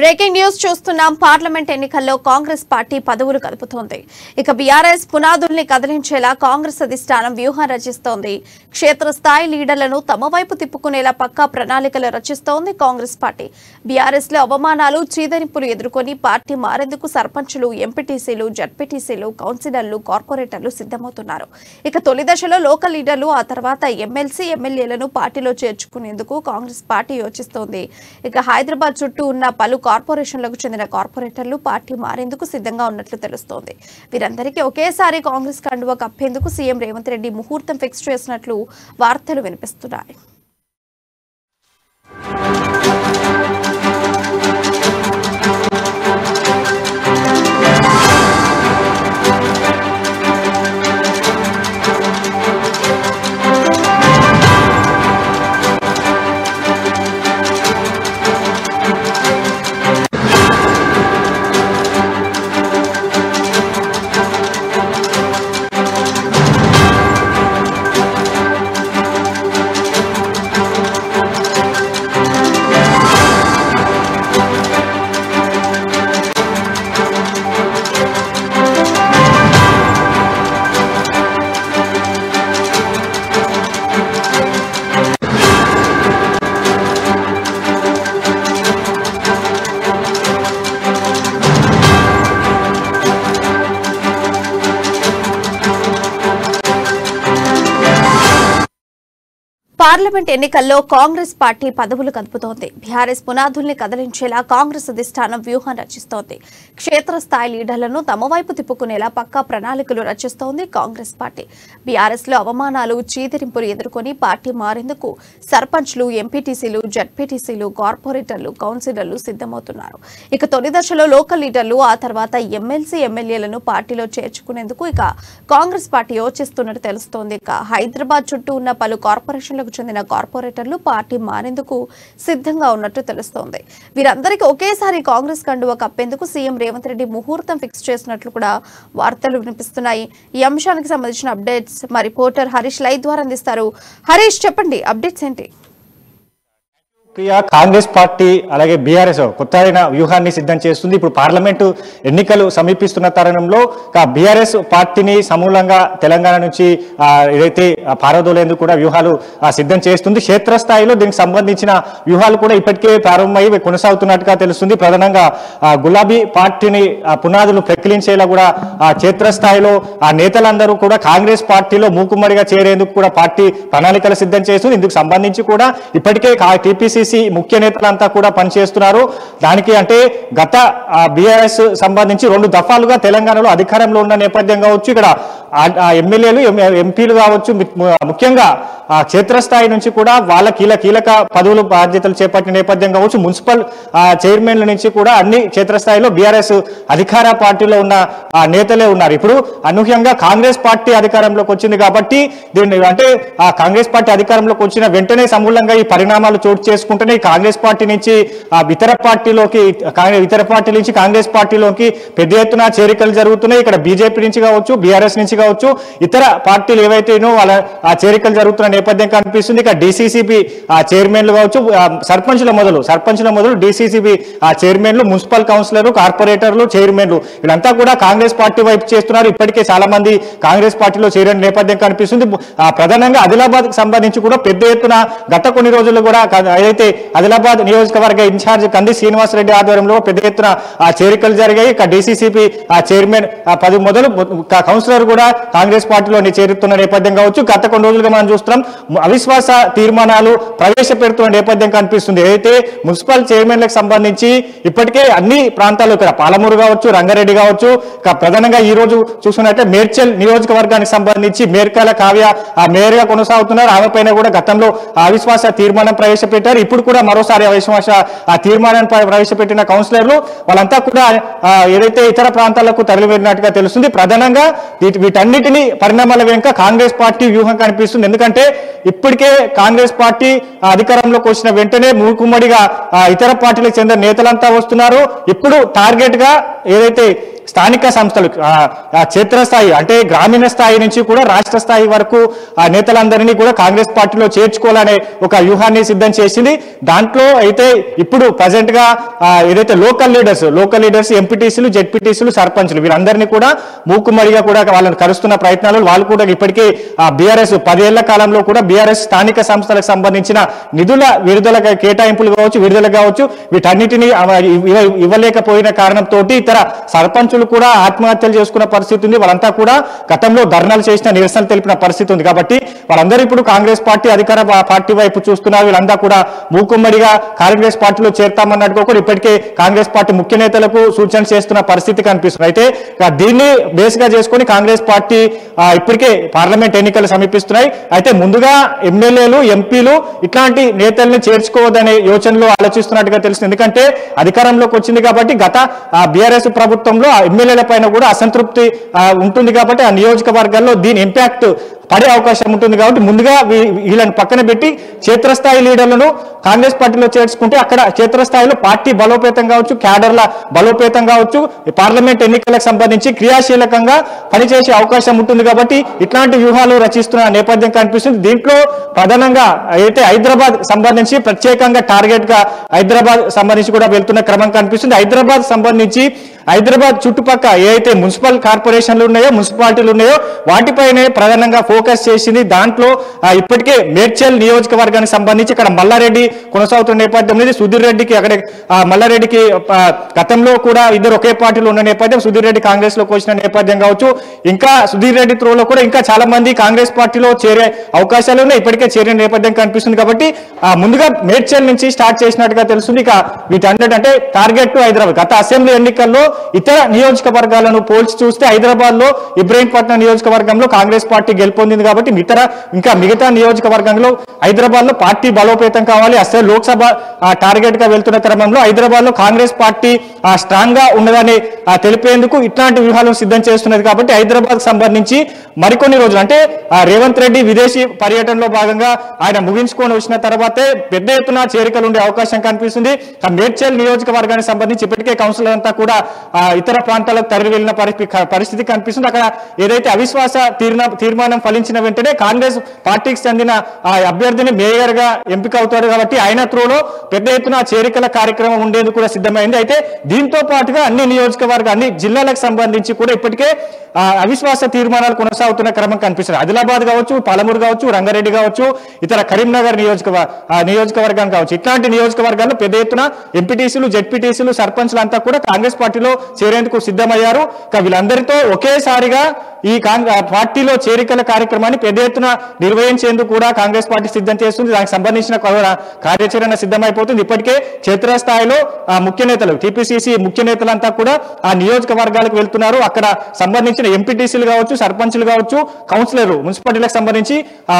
Breaking news చూస్తున్నాం. Parliament ఎన్నికల్లో Congress party పదవులు కలుపుతోంది. ఇక బీఆర్ఎస్ పునాదుల్ని కదిలించేలా కాంగ్రెస్ అధిష్టానం వ్యూహం రచిస్తోంది. క్షేత్రస్థాయి లీడర్లను తమ వైపు తిప్పుకునేలా పక్కా ప్రణాళికలు రచిస్తోంది కాంగ్రెస్ పార్టీ. బీఆర్ఎస్ లో అవమానాలు, చీదరింపులు ఎదుర్కొని పార్టీ మారేందుకు సర్పంచులు, ఎంపీటీసీలు, జడ్పీటీసీలు, కౌన్సిలర్లు, కార్పొరేటర్లు సిద్ధమవుతున్నారు. ఇక తొలి దశలో లోకల్ లీడర్లు, ఆ తర్వాత ఎమ్మెల్సీ, ఎమ్మెల్యేలను పార్టీలో చేర్చుకునేందుకు కాంగ్రెస్ పార్టీ యోచిస్తోంది. ఇక హైదరాబాద్ చుట్టూ ఉన్న పలు కార్పొరేషన్లకు చెందిన కార్పొరేటర్లు పార్టీ మారేందుకు సిద్ధంగా ఉన్నట్లు తెలుస్తోంది. వీరందరికీ ఒకేసారి కాంగ్రెస్ కండువా కప్పేందుకు సీఎం రేవంత్ రెడ్డి ముహూర్తం ఫిక్స్ చేసినట్లు వార్తలు వినిపిస్తున్నాయి. పార్లమెంట్ ఎన్నికల్లో కాంగ్రెస్ పార్టీ పదవులు కదుపుతోంది. బీఆర్ఎస్ పునాదుల్ని కదిలించేలా కాంగ్రెస్ అధిష్టానం వ్యూహం రచిస్తోంది. క్షేత్రస్థాయి లీడర్లను తమ వైపు తిప్పుకునేలా పక్కా ప్రణాళికలు రచిస్తోంది కాంగ్రెస్ పార్టీ. బీఆర్ఎస్ లో అవమానాలు, చీదరింపులు ఎదుర్కొని పార్టీ మారేందుకు సర్పంచ్లు, ఎంపీటీసీలు, జడ్పీటీసీలు, కార్పొరేటర్లు, కౌన్సిలర్లు సిద్ధమవుతున్నారు. ఇక తొలి దశలో లోకల్ లీడర్లు, ఆ తర్వాత ఎమ్మెల్సీ, ఎమ్మెల్యేలను పార్టీలో చేర్చుకునేందుకు ఇక కాంగ్రెస్ పార్టీ యోచిస్తున్నట్టు తెలుస్తోంది. ఇక హైదరాబాద్ చుట్టూ ఉన్న పలు కార్పొరేషన్లకు చెందిన కార్పొరేటర్లు పార్టీ మారేందుకు సిద్ధంగా ఉన్నట్టు తెలుస్తోంది. వీరందరికీ ఒకేసారి కాంగ్రెస్ కండువా కప్పేందుకు సీఎం రేవంత్ రెడ్డి ముహూర్తం ఫిక్స్ చేసినట్లు కూడా వార్తలు వినిపిస్తున్నాయి. ఈ అంశానికి సంబంధించిన అప్డేట్స్ మా రిపోర్టర్ హరీష్ లైవ్ ద్వారా అందిస్తారు. హరీష్, చెప్పండి, అప్డేట్స్ ఏంటి? ప్రియా, కాంగ్రెస్ పార్టీ అలాగే బీఆర్ఎస్ కొత్త వ్యూహాన్ని సిద్ధం చేస్తుంది. ఇప్పుడు పార్లమెంటు ఎన్నికలు సమీపిస్తున్న తరుణంలో బీఆర్ఎస్ పార్టీని సమూలంగా తెలంగాణ నుంచి ఏదైతే పారదోలేందుకు కూడా వ్యూహాలు సిద్ధం చేస్తుంది. క్షేత్రస్థాయిలో దీనికి సంబంధించిన వ్యూహాలు కూడా ఇప్పటికే ప్రారంభమై కొనసాగుతున్నట్టుగా తెలుస్తుంది. ప్రధానంగా గులాబీ పార్టీని పునాదులు ప్రకిలించేలా కూడా క్షేత్రస్థాయిలో ఆ నేతలందరూ కూడా కాంగ్రెస్ పార్టీలో మూకుమ్మడిగా చేరేందుకు కూడా పార్టీ ప్రణాళికలు సిద్ధం చేస్తుంది. ఇందుకు సంబంధించి కూడా ఇప్పటికే టీపీసీ ముఖ్య నేతలంతా కూడా పనిచేస్తున్నారు. దానికి అంటే గత బీఆర్ఎస్ సంబంధించి 2 దఫాలుగా తెలంగాణలో అధికారంలో ఉన్న నేపథ్యం కావచ్చు, ఇక్కడ ఎమ్మెల్యేలు, ఎంపీలు కావచ్చు, ముఖ్యంగా క్షేత్రస్థాయి నుంచి కూడా వాళ్ళ కీలక పదవులు బాధ్యతలు చేపట్టిన నేపథ్యం కావచ్చు, మున్సిపల్ చైర్మన్ల నుంచి కూడా అన్ని క్షేత్రస్థాయిలో బీఆర్ఎస్ అధికార పార్టీలో ఉన్న నేతలే ఉన్నారు. ఇప్పుడు అనూహ్యంగా కాంగ్రెస్ పార్టీ అధికారంలోకి వచ్చింది కాబట్టి దీన్ని అంటే కాంగ్రెస్ పార్టీ అధికారంలోకి వచ్చిన వెంటనే సమూలంగా ఈ పరిణామాలు చోటు చేసుకుంటేనే కాంగ్రెస్ పార్టీ నుంచి ఇతర పార్టీ నుంచి కాంగ్రెస్ పార్టీలోకి పెద్ద ఎత్తున చేరికలు జరుగుతున్నాయి. ఇక్కడ బీజేపీ నుంచి కావచ్చు, బీఆర్ఎస్ నుంచి కావచ్చు, ఇతర పార్టీలు ఏవైతేనో వాళ్ళ చేరికలు జరుగుతున్న నేపథ్యం కనిపిస్తుంది. ఇక డీసీసీబీ చైర్మన్లు కావచ్చు, సర్పంచుల మొదలు డీసీసీబీ చైర్మన్లు, మున్సిపల్ కౌన్సిలర్లు, కార్పొరేటర్లు, చైర్మన్లు వీళ్ళంతా కూడా కాంగ్రెస్ పార్టీ వైపు చేస్తున్నారు. ఇప్పటికే చాలా మంది కాంగ్రెస్ పార్టీలో చేరిన నేపథ్యం కనిపిస్తుంది. ప్రధానంగా ఆదిలాబాద్ సంబంధించి కూడా పెద్ద ఎత్తున గత కొన్ని రోజులు కూడా ఏదైతే ఆదిలాబాద్ నియోజకవర్గ ఇన్ఛార్జ్ కంది శ్రీనివాసరెడ్డి ఆధ్వర్యంలో పెద్ద ఎత్తున చేరికలు జరిగాయి. ఇక డీసీసీబీ చైర్మన్ 10 మొదలు కౌన్సిలర్ కూడా కాంగ్రెస్ పార్టీలో చేరుతున్న నేపథ్యం కావచ్చు. గత కొన్ని రోజులుగా మనం చూస్తున్నాం అవిశ్వాస తీర్మానాలు ప్రవేశపెడుతున్న నేపథ్యం కనిపిస్తుంది. ఏదైతే మున్సిపల్ చైర్మన్లకు సంబంధించి ఇప్పటికే అన్ని ప్రాంతాలు ఇక్కడ పాలమూరు కావచ్చు, రంగారెడ్డి కావచ్చు, ప్రధానంగా ఈ రోజు చూసుకున్నట్టే మేడ్చల్ నియోజకవర్గానికి సంబంధించి మేర్కాల కావ్య మేయర్గా కొనసాగుతున్నారు. ఆమె పైన కూడా గతంలో అవిశ్వాస తీర్మానం ప్రవేశపెట్టారు. ఇప్పుడు కూడా మరోసారి అవిశ్వాస తీర్మానాన్ని ప్రవేశపెట్టిన కౌన్సిలర్లు వాళ్ళంతా కూడా ఏదైతే ఇతర ప్రాంతాలకు తరలి వెళ్ళినట్టుగా తెలుస్తుంది. ప్రధానంగా వీటన్నిటిని పరిణామాల వెనుక కాంగ్రెస్ పార్టీ వ్యూహం కనిపిస్తుంది. ఎందుకంటే ఇప్పటికే కాంగ్రెస్ పార్టీ అధికారంలోకి వచ్చిన వెంటనే మూకుమ్మడిగా ఇతర పార్టీలకు చెందిన నేతలంతా వస్తున్నారు. ఇప్పుడు టార్గెట్ గా ఏదైతే స్థానిక సంస్థలు క్షేత్రస్థాయి అంటే గ్రామీణ స్థాయి నుంచి కూడా రాష్ట్ర స్థాయి వరకు ఆ నేతలందరినీ కూడా కాంగ్రెస్ పార్టీలో చేర్చుకోవాలనే ఒక వ్యూహాన్ని సిద్ధం చేసింది. దాంట్లో అయితే ఇప్పుడు ప్రజెంట్ గా ఏదైతే లోకల్ లీడర్స్ ఎంపీటీసీలు జెడ్పీటీసీలు సర్పంచ్లు వీరందరినీ కూడా మూకుమ్మడిగా కూడా వాళ్ళని కలుస్తున్న ప్రయత్నాలు వాళ్ళు కూడా ఇప్పటికే బీఆర్ఎస్ 10 ఏళ్ల కాలంలో కూడా బీఆర్ఎస్ స్థానిక సంస్థలకు సంబంధించిన నిధుల విడుదల కేటాయింపులు కావచ్చు విడుదల కావచ్చు వీటన్నిటిని ఇవ్వలేకపోయిన కారణంతో ఇతర సర్పంచులు కూడా ఆత్మహత్యలు చేసుకున్న పరిస్థితి ఉంది. వాళ్ళంతా కూడా గతంలో ధర్నాలు చేసిన నిరసన తెలిపిన పరిస్థితి ఉంది. కాబట్టి వాళ్ళందరూ ఇప్పుడు కాంగ్రెస్ పార్టీ అధికార పార్టీ వైపు చూస్తున్నారు. వీళ్ళంతా కూడా మూకుమ్మడిగా కాంగ్రెస్ పార్టీలో చేరతామన్నట్టుగా కూడా ఇప్పటికే కాంగ్రెస్ పార్టీ ముఖ్య నేతలకు సూచన చేస్తున్న పరిస్థితి కనిపిస్తుంది. అయితే దీన్ని బేస్ గా చేసుకుని కాంగ్రెస్ పార్టీ ఇప్పటికే పార్లమెంట్ ఎన్నికలు సమీపిస్తున్నాయి. అయితే ముందుగా ఎమ్మెల్యేలు ఎంపీలు ఇట్లాంటి నేతల్ని చేర్చుకోవద్దనే యోచనలో ఆలోచిస్తున్నట్టుగా తెలుస్తుంది. ఎందుకంటే అధికారంలోకి వచ్చింది కాబట్టి గత బీఆర్ఎస్ ప్రభుత్వంలో ఎమ్మెల్యేల పైన కూడా అసంతృప్తి ఉంటుంది కాబట్టి ఆ నియోజకవర్గాల్లో దీని ఇంపాక్ట్ పడే అవకాశం ఉంటుంది. కాబట్టి ముందుగా వీళ్ళని పక్కన పెట్టి క్షేత్రస్థాయి లీడర్లను కాంగ్రెస్ పార్టీలో చేర్చుకుంటే అక్కడ క్షేత్రస్థాయిలో పార్టీ బలోపేతం కావచ్చు క్యాడర్ల బలోపేతం కావచ్చు పార్లమెంట్ ఎన్నికలకు సంబంధించి క్రియాశీలకంగా పనిచేసే అవకాశం ఉంటుంది. కాబట్టి ఇట్లాంటి వ్యూహాలు రచిస్తున్న నేపథ్యం కనిపిస్తుంది. దీంట్లో ప్రధానంగా అయితే హైదరాబాద్ సంబంధించి ప్రత్యేకంగా టార్గెట్ గా హైదరాబాద్ సంబంధించి కూడా వెళ్తున్న క్రమం కనిపిస్తుంది. హైదరాబాద్ సంబంధించి హైదరాబాద్ చుట్టుపక్కల ఏదైతే మున్సిపల్ కార్పొరేషన్లు ఉన్నాయో మున్సిపాలిటీలు ఉన్నాయో వాటిపైనే ప్రధానంగా ఫోకస్ చేసింది. దాంట్లో ఇప్పటికే మేడ్చల్ నియోజకవర్గానికి సంబంధించి ఇక్కడ మల్లారెడ్డి కొనసాగుతున్న నేపథ్యం ఉంది. సుధీర్ రెడ్డికి అక్కడ మల్లారెడ్డికి గతంలో కూడా ఇద్దరు ఒకే పార్టీలో ఉన్న నేపథ్యం సుధీర్ రెడ్డి కాంగ్రెస్ లోకి వచ్చిన నేపథ్యం కావచ్చు. ఇంకా సుధీర్ రెడ్డి త్రోలో కూడా ఇంకా చాలా మంది కాంగ్రెస్ పార్టీలో చేరే అవకాశాలు ఉన్నాయి. ఇప్పటికే చేరిన నేపథ్యం కనిపిస్తుంది. కాబట్టి ముందుగా మేడ్చల్ నుంచి స్టార్ట్ చేసినట్టుగా తెలుస్తుంది. ఇక వీటన్నిటి టార్గెట్ టు హైదరాబాద్ గత అసెంబ్లీ ఎన్నికల్లో ఇతర నియోజకవర్గాలను పోల్చి చూస్తే హైదరాబాద్ లో ఇబ్రహీంపట్నం నియోజకవర్గంలో కాంగ్రెస్ పార్టీ గెలుపొందింది. కాబట్టి మిగతా నియోజకవర్గంలో హైదరాబాద్ లో పార్టీ బలోపేతం కావాలి. అసలు లోక్సభ టార్గెట్ గా వెళ్తున్న క్రమంలో హైదరాబాద్ లో కాంగ్రెస్ పార్టీ స్ట్రాంగ్ గా ఉన్నదని తెలిపేందుకు ఇట్లాంటి వ్యూహాలను సిద్ధం చేస్తున్నది. కాబట్టి హైదరాబాద్ సంబంధించి మరికొన్ని రోజులు అంటే రేవంత్ రెడ్డి విదేశీ పర్యటనలో భాగంగా ఆయన ముగించుకొని వచ్చిన తర్వాతే పెద్ద ఎత్తున చేరికలు ఉండే అవకాశం కనిపిస్తుంది. మేడ్చల్ నియోజకవర్గానికి సంబంధించి ఇప్పటికే కౌన్సిలర్ అంతా కూడా ఇతర ప్రాంతాలకు తరలి వెళ్లిన పరిస్థితి కనిపిస్తుంది. అక్కడ ఏదైతే అవిశ్వాస తీర్మానం ఫలించిన వెంటనే కాంగ్రెస్ పార్టీకి చెందిన అభ్యర్థిని మేయర్ గా ఎంపిక అవుతాడు. కాబట్టి ఆయన త్రోలో పెద్ద ఎత్తున చేరికల కార్యక్రమం ఉండేందుకు కూడా సిద్ధమైంది. అయితే దీంతో పాటుగా అన్ని జిల్లాలకు సంబంధించి కూడా ఇప్పటికే అవిశ్వాస తీర్మానాలు కొనసాగుతున్న క్రమం కనిపిస్తుంది. ఆదిలాబాద్ కావచ్చు పాలమూరు కావచ్చు రంగారెడ్డి కావచ్చు ఇతర కరీంనగర్ నియోజకవర్గం కావచ్చు ఇట్లాంటి నియోజకవర్గాల్లో పెద్ద ఎత్తున ఎంపీటీసీలు జెడ్పీటీసీలు సర్పంచ్లు అంతా కూడా కాంగ్రెస్ పార్టీలో చేరేందుకు సిద్ధమయ్యారు. వీళ్ళందరితో ఒకేసారిగా ఈ పార్టీలో చేరికల కార్యక్రమాన్ని పెద్ద ఎత్తున నిర్వహించేందుకు కూడా కాంగ్రెస్ పార్టీ సిద్ధం చేస్తుంది. దానికి సంబంధించిన కార్యాచరణ సిద్ధమైపోతుంది. ఇప్పటికే క్షేత్రస్థాయిలో ముఖ్య నేతలు టీపీసీసీ ముఖ్య నేతలంతా కూడా ఆ నియోజకవర్గాలకు వెళ్తున్నారు. అక్కడ సంబంధించిన ఎంపీటీసీలు కావచ్చు సర్పంచ్లు కావచ్చు కౌన్సిలర్లు మున్సిపాలిటీలకు సంబంధించి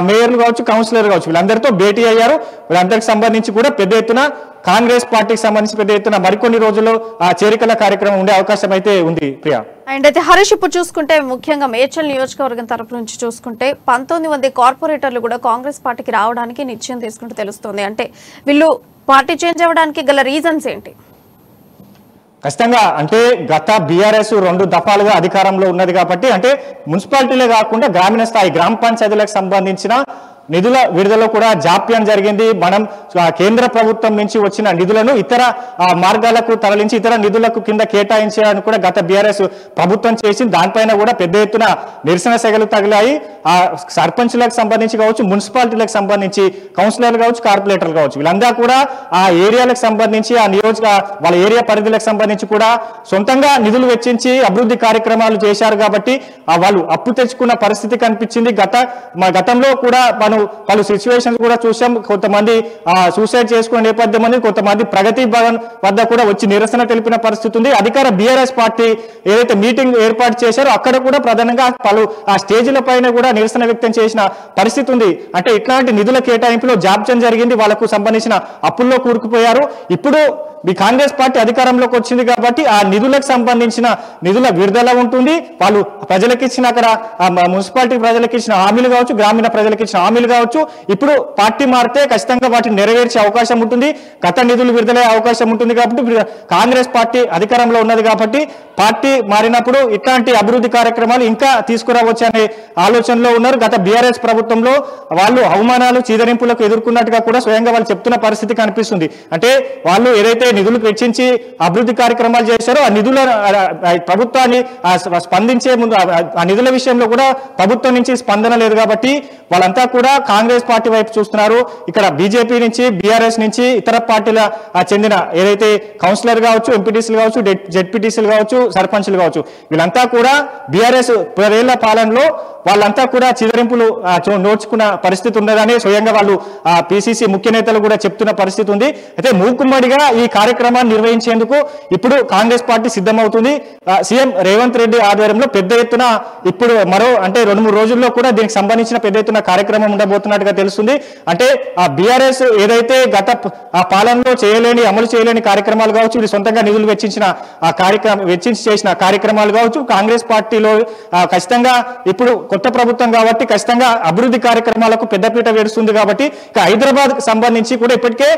మేయర్లు కావచ్చు కౌన్సిలర్ కావచ్చు వీళ్ళందరితో భేటీ అయ్యారు. వీళ్ళందరికి సంబంధించి కూడా పెద్ద ఎత్తున కాంగ్రెస్ పార్టీకి సంబంధించి పెద్ద ఎత్తున మరికొన్ని రోజుల్లో ఆ చేరికల కార్యక్రమం ఉండే అవకాశం అయితే ఉంది. ప్రియా అండ్ అయితే హరీష్ ఇప్పుడు చూసుకుంటే ముఖ్యంగా మేడ్చల్ నియోజకవర్గం తరపు నుంచి చూసుకుంటే 19 మంది కార్పొరేటర్లు కూడా కాంగ్రెస్ పార్టీకి రావడానికి నిశ్చయం తీసుకుంటూ తెలుస్తుంది. అంటే వీళ్ళు పార్టీ చేంజ్ అవ్వడానికి గల రీజన్స్ ఏంటి? ఖచ్చితంగా అంటే గత బీఆర్ఎస్ 2 దఫాలుగా అధికారంలో ఉన్నది కాబట్టి అంటే మున్సిపాలిటీలే కాకుండా గ్రామీణ స్థాయి గ్రామ పంచాయతీలకు సంబంధించిన నిధుల విడుదల కూడా జాప్యం జరిగింది. మనం కేంద్ర ప్రభుత్వం నుంచి వచ్చిన నిధులను ఇతర మార్గాలకు తరలించి ఇతర నిధులకు కింద కేటాయించడానికి కూడా గత బీఆర్ఎస్ ప్రభుత్వం చేసింది. దానిపైన కూడా పెద్ద ఎత్తున నిరసన సెగలు తగిలాయి. సర్పంచులకు సంబంధించి కావచ్చు మున్సిపాలిటీలకు సంబంధించి కౌన్సిలర్లు కావచ్చు కార్పొరేటర్లు కావచ్చు వీళ్ళందరూ కూడా ఆ ఏరియాలకు సంబంధించి వాళ్ళ ఏరియా పరిధిలకు సంబంధించి కూడా సొంతంగా నిధులు వెచ్చించి అభివృద్ధి కార్యక్రమాలు చేశారు. కాబట్టి వాళ్ళు అప్పు తెచ్చుకున్న పరిస్థితి కనిపించింది. గతంలో కూడా పలు సిచ్యువేషన్స్ కూడా చూసాం. కొంతమంది సూసైడ్ చేసుకునే నేపథ్యం ఉంది. కొంతమంది ప్రగతి భవన్ వద్ద కూడా వచ్చి నిరసన తెలిపిన పరిస్థితి ఉంది. అధికార బీఆర్ఎస్ పార్టీ ఏదైతే మీటింగ్ ఏర్పాటు చేశారో అక్కడ కూడా ప్రధానంగా పలు ఆ స్టేజీల పైన కూడా నిరసన వ్యక్తం చేసిన పరిస్థితి ఉంది. అంటే ఇట్లాంటి నిధుల కేటాయింపులో జాప్యం జరిగింది. వాళ్ళకు సంబంధించిన అప్పుల్లో కూరుకుపోయారు. ఇప్పుడు మీ కాంగ్రెస్ పార్టీ అధికారంలోకి వచ్చింది కాబట్టి ఆ నిధులకు సంబంధించిన నిధుల విడుదల ఉంటుంది. వాళ్ళు ప్రజలకు ఇచ్చిన అక్కడ మున్సిపాలిటీ ప్రజలకు ఇచ్చిన హామీలు కావచ్చు గ్రామీణ ప్రజలకు ఇచ్చిన హామీలు హామీలు కావచ్చు ఇప్పుడు పార్టీ మారితే ఖచ్చితంగా వాటిని నెరవేర్చే అవకాశం ఉంటుంది, గత నిధులు విడుదలయ్యే అవకాశం ఉంటుంది. కాబట్టి కాంగ్రెస్ పార్టీ అధికారంలో ఉన్నది కాబట్టి పార్టీ మారినప్పుడు ఇట్లాంటి అభివృద్ధి కార్యక్రమాలు ఇంకా తీసుకురావచ్చు అనే ఆలోచనలో ఉన్నారు. గత బీఆర్ఎస్ ప్రభుత్వంలో వాళ్ళు అవమానాలు చీదరింపులకు ఎదుర్కొన్నట్టుగా కూడా స్వయంగా వాళ్ళు చెప్తున్న పరిస్థితి కనిపిస్తుంది. అంటే వాళ్ళు ఏదైతే నిధులు వెచ్చించి అభివృద్ధి కార్యక్రమాలు చేశారో ఆ నిధుల ప్రభుత్వాన్ని స్పందించే ముందు ఆ నిధుల విషయంలో కూడా ప్రభుత్వం నుంచి స్పందన లేదు. కాబట్టి వాళ్ళంతా కూడా కాంగ్రెస్ పార్టీ వైపు చూస్తున్నారు. ఇక్కడ బీజేపీ నుంచి, బీఆర్ఎస్ నుంచి, ఇతర పార్టీల చెందిన ఏదైతే కౌన్సిలర్ కావచ్చు, ఎంపీటీసీలు కావచ్చు, జెడ్పీటీసీలు కావచ్చు, సర్పంచ్లు కావచ్చు, వీళ్ళంతా కూడా బీఆర్ఎస్ 10 ఏళ్ల పాలనలో వాళ్ళంతా కూడా చిదరింపులు నోచుకున్న పరిస్థితి ఉన్నదని స్వయంగా వాళ్ళు పిసిసి ముఖ్య నేతలు కూడా చెప్తున్న పరిస్థితి ఉంది. అయితే మూకుమ్మడిగా ఈ కార్యక్రమాన్ని నిర్వహించేందుకు ఇప్పుడు కాంగ్రెస్ పార్టీ సిద్ధమవుతుంది. సీఎం రేవంత్ రెడ్డి ఆధ్వర్యంలో పెద్ద ఎత్తున ఇప్పుడు అంటే 2-3 రోజుల్లో కూడా దీనికి సంబంధించిన పెద్ద ఎత్తున కార్యక్రమం ఉండబోతున్నట్టుగా తెలుస్తుంది. అంటే ఆ బీఆర్ఎస్ ఏదైతే గత పాలనలో అమలు చేయలేని కార్యక్రమాలు కావచ్చు, ఇది సొంతంగా నిధులు వెచ్చించి చేసిన కార్యక్రమాలు కావచ్చు, కాంగ్రెస్ పార్టీలో ఖచ్చితంగా ఇప్పుడు కొత్త ప్రభుత్వం కాబట్టి ఖచ్చితంగా అభివృద్ధి కార్యక్రమాలకు పెద్దపీట వేస్తుంది. కాబట్టి హైదరాబాద్ సంబంధించి కూడా ఇప్పటికే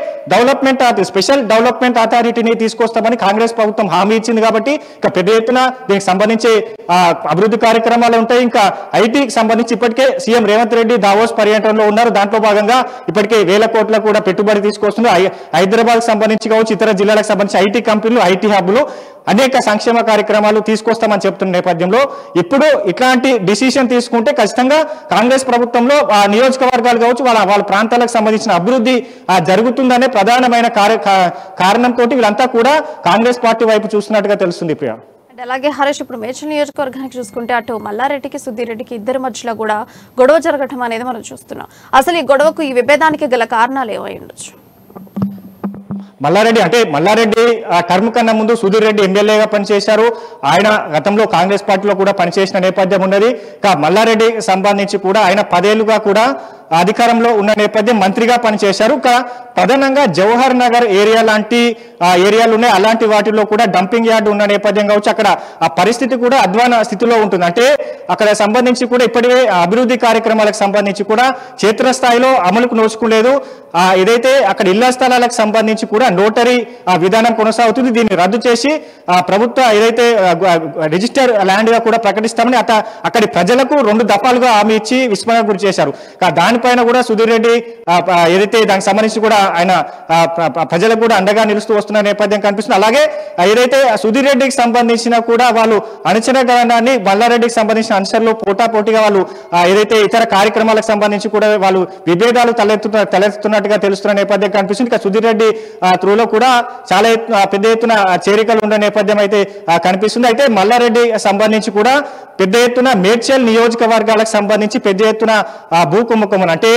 స్పెషల్ డెవలప్మెంట్ అథారిటీని తీసుకొస్తామని కాంగ్రెస్ ప్రభుత్వం హామీ ఇచ్చింది. కాబట్టి ఇక పెద్ద ఎత్తున దీనికి సంబంధించి అభివృద్ధి కార్యక్రమాలు ఉంటాయి. ఇంకా ఐటీకి సంబంధించి ఇప్పటికే సీఎం రేవంత్ రెడ్డి దావోస్ పర్యటనలో ఉన్నారు. దాంట్లో భాగంగా ఇప్పటికే 1000 కోట్ల కూడా పెట్టుబడి తీసుకొస్తున్నారు. హైదరాబాద్ సంబంధించి కావచ్చు, ఇతర జిల్లాలకు సంబంధించి ఐటీ కంపెనీలు, ఐటీ హబ్లు, అనేక సంక్షేమ కార్యక్రమాలు తీసుకొస్తామని చెప్తున్న నేపథ్యంలో ఇప్పుడు ఇట్లాంటి డిసిషన్ తీసుకుంటే ఖచ్చితంగా కాంగ్రెస్ ప్రభుత్వంలో ఆ నియోజకవర్గాలు కావచ్చు, వాళ్ళ ప్రాంతాలకు సంబంధించిన అభివృద్ధి జరుగుతుందనే ప్రధానమైన కారణంతో వీళ్ళంతా కూడా కాంగ్రెస్ పార్టీ వైపు చూస్తున్నట్టుగా తెలుస్తుంది. ప్రియా, అలాగే హరీష్, ఇప్పుడు మేడ్చల్ నియోజకవర్గానికి చూసుకుంటే అటు మల్లారెడ్డికి, సుధీరెడ్డికి ఇద్దరి మధ్యలో కూడా గొడవ జరగటం అనేది మనం చూస్తున్నాం. అసలు ఈ గొడవకు, ఈ విభేదానికి గల కారణాలు ఏమై ఉండొచ్చు? మల్లారెడ్డి టర్మ్ కన్నా ముందు సుధీర్ రెడ్డి ఎమ్మెల్యేగా పనిచేశారు. ఆయన గతంలో కాంగ్రెస్ పార్టీలో కూడా పనిచేసిన నేపథ్యం ఉన్నది. మల్లారెడ్డి సంబంధించి కూడా ఆయన 10 ఏళ్లుగా కూడా అధికారంలో ఉన్న నేపథ్యం, మంత్రిగా పనిచేశారు. ప్రధానంగా జవహర్ నగర్ ఏరియా లాంటి ఏరియాలు ఉన్నాయి. అలాంటి వాటిలో కూడా డంపింగ్ యార్డ్ ఉన్న నేపథ్యం కావచ్చు, అక్కడ ఆ పరిస్థితి కూడా అధ్వాన స్థితిలో ఉంటుంది. అంటే అక్కడ సంబంధించి కూడా ఇప్పటికే అభివృద్ధి కార్యక్రమాలకు సంబంధించి కూడా క్షేత్రస్థాయిలో అమలుకు నోచుకోలేదు. ఏదైతే అక్కడ ఇళ్ల స్థలాలకు సంబంధించి కూడా నోటరీ విధానం కొనసాగుతుంది. దీన్ని రద్దు చేసి ప్రభుత్వ ఏదైతే రిజిస్టర్ ల్యాండ్ గా కూడా ప్రకటిస్తామని అక్కడి ప్రజలకు 2 దఫాలుగా హామీ ఇచ్చి విస్మయం గురి చేశారు. దానిపైన కూడా సుధీర్ రెడ్డి ఏదైతే దానికి సంబంధించి కూడా ఆయన ప్రజలకు కూడా అండగా నిలుస్తూ వస్తున్న నేపథ్యం కనిపిస్తుంది. అలాగే ఏదైతే సుధీర్ రెడ్డికి సంబంధించిన కూడా వాళ్ళు అంచనా గణనాన్ని మల్లారెడ్డికి సంబంధించిన అంశాల్లో పోటాపోటీగా వాళ్ళు ఏదైతే ఇతర కార్యక్రమాలకు సంబంధించి కూడా వాళ్ళు విభేదాలు తలెత్తున్నట్టుగా తెలుస్తున్న నేపథ్యం కనిపిస్తుంది. ఇక సుధీర్ రెడ్డి త్రూలో కూడా చాలా పెద్ద ఎత్తున చేరికలు ఉన్న నేపథ్యం అయితే కనిపిస్తుంది. అయితే మల్లారెడ్డి సంబంధించి కూడా పెద్ద ఎత్తున మేడ్చల్ నియోజకవర్గాలకు సంబంధించి పెద్ద ఎత్తున భూకుంభకం అంటే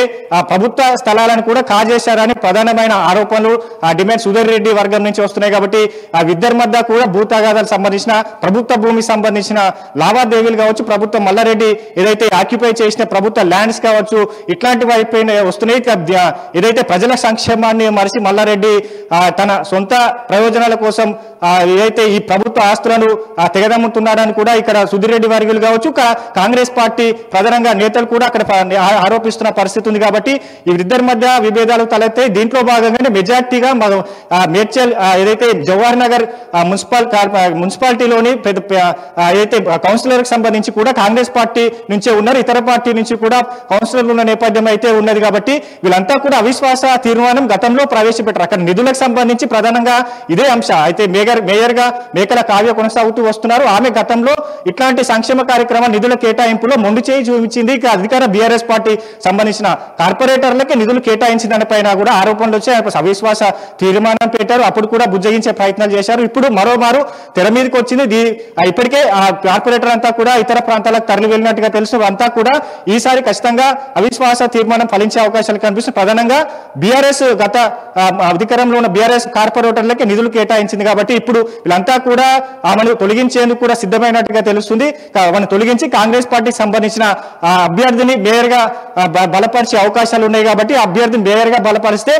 ప్రభుత్వ స్థలాలను కూడా కాజేశారని ప్రధానమైన ఆరోపణలు, డిమాండ్ సుధీర్ రెడ్డి వర్గం నుంచి వస్తున్నాయి. కాబట్టి ఇద్దరి మధ్య కూడా భూతగాదాలకు సంబంధించిన ప్రభుత్వ భూమికి సంబంధించిన లావాదేవీలు కావచ్చు, ప్రభుత్వం మల్లారెడ్డి ఏదైతే ఆక్యుపై చేసిన ప్రభుత్వ ల్యాండ్స్ కావచ్చు, ఇట్లాంటి వైపు వస్తున్నాయి. ఏదైతే ప్రజల సంక్షేమాన్ని మరిచి మల్లారెడ్డి తన సొంత ప్రయోజనాల కోసం ఏదైతే ఈ ప్రభుత్వ ఆస్తులను తెగదమ్ముతున్నాడని కూడా ఇక్కడ సుధీర్ రెడ్డి వర్గీయులు కావచ్చు, కాంగ్రెస్ పార్టీ ప్రధానంగా నేతలు కూడా అక్కడ ఆరోపిస్తున్న పరిస్థితి ఉంది. కాబట్టి వీరిద్దరి మధ్య విభేదాలు తలెత్తాయి. దీంట్లో భాగంగానే మెజార్టీగా మేడ్చల్ ఏదైతే జవహర్ నగర్ మున్సిపాలిటీలోని ఏదైతే కౌన్సిలర్కి సంబంధించి కూడా కాంగ్రెస్ పార్టీ నుంచే ఉన్నారు, ఇతర పార్టీ నుంచి కూడా కౌన్సిలర్లు ఉన్న నేపథ్యం అయితే ఉన్నది. కాబట్టి వీళ్ళంతా కూడా అవిశ్వాస తీర్మానం గతంలో ప్రవేశపెట్టారు. అక్కడ నిధులకు సంబంధించి ప్రధానంగా ఇదే అంశం అయితే మేయర్గా మేకల కావ్య కొనసాగుతూ వస్తున్నారు. ఆమె గతంలో ఇట్లాంటి సంక్షేమ కార్యక్రమాల నిధుల కేటాయింపులో మొండి చేయి చూపించింది. అధికార బీఆర్ఎస్ పార్టీ సంబంధించిన కార్పొరేటర్లకే నిధులు కేటాయించిన పైన కూడా ఆరోపణలు వచ్చాయి. అవిశ్వాస తీర్మానం పెట్టారు. అప్పుడు కూడా బుజ్జగించే ప్రయత్నాలు చేశారు. ఇప్పుడు మరోమారు తెర మీదకి వచ్చింది. ఇప్పటికే ఆ కార్పొరేటర్ అంతా కూడా ఇతర ప్రాంతాలకు తరలి వెళ్ళినట్టుగా తెలుసు. అంతా కూడా ఈసారి ఖచ్చితంగా అవిశ్వాస తీర్మానం ఫలించే అవకాశాలు కనిపిస్తుంది. ప్రధానంగా బీఆర్ఎస్ గత అధికారంలో ఉన్న బీఆర్ఎస్ కార్పొరేటర్లకే నిధులు కేటాయించింది. కాబట్టి ఇప్పుడు వీళ్ళంతా కూడా ఆమెను తొలగించేందుకు కూడా సిద్ధమైనట్టుగా తెలుస్తుంది. ఆమెను తొలగించి కాంగ్రెస్ పార్టీకి సంబంధించిన అభ్యర్థిని మేయర్గా బలపరిచే అవకాశాలు ఉన్నాయి కాబట్టి అభ్యర్థిని మేయర్గా బలపరిస్తే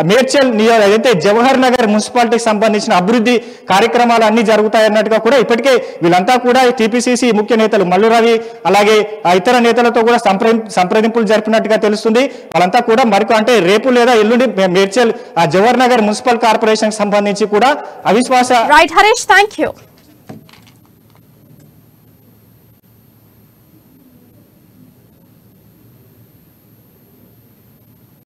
మేడ్చల్ ఏదైతే జవహర్ నగర్ మున్సిపాలిటీకి సంబంధించిన అభివృద్ధి కార్యక్రమాలు అన్ని జరుగుతాయన్నట్టుగా కూడా ఇప్పటికే వీళ్ళంతా కూడా టీపీసీసీ ముఖ్య నేతలు మల్లు రవి అలాగే ఇతర నేతలతో కూడా సంప్రదింపులు జరిపినట్టుగా తెలుస్తుంది. వాళ్ళంతా కూడా అంటే రేపు లేదా ఎల్లుండి మేడ్చల్ జవహర్ నగర్ మున్సిపల్ కార్పొరేషన్ సంబంధించి కూడా అవిశ్వాస రైట్ హరీష్, థ్యాంక్ యూ.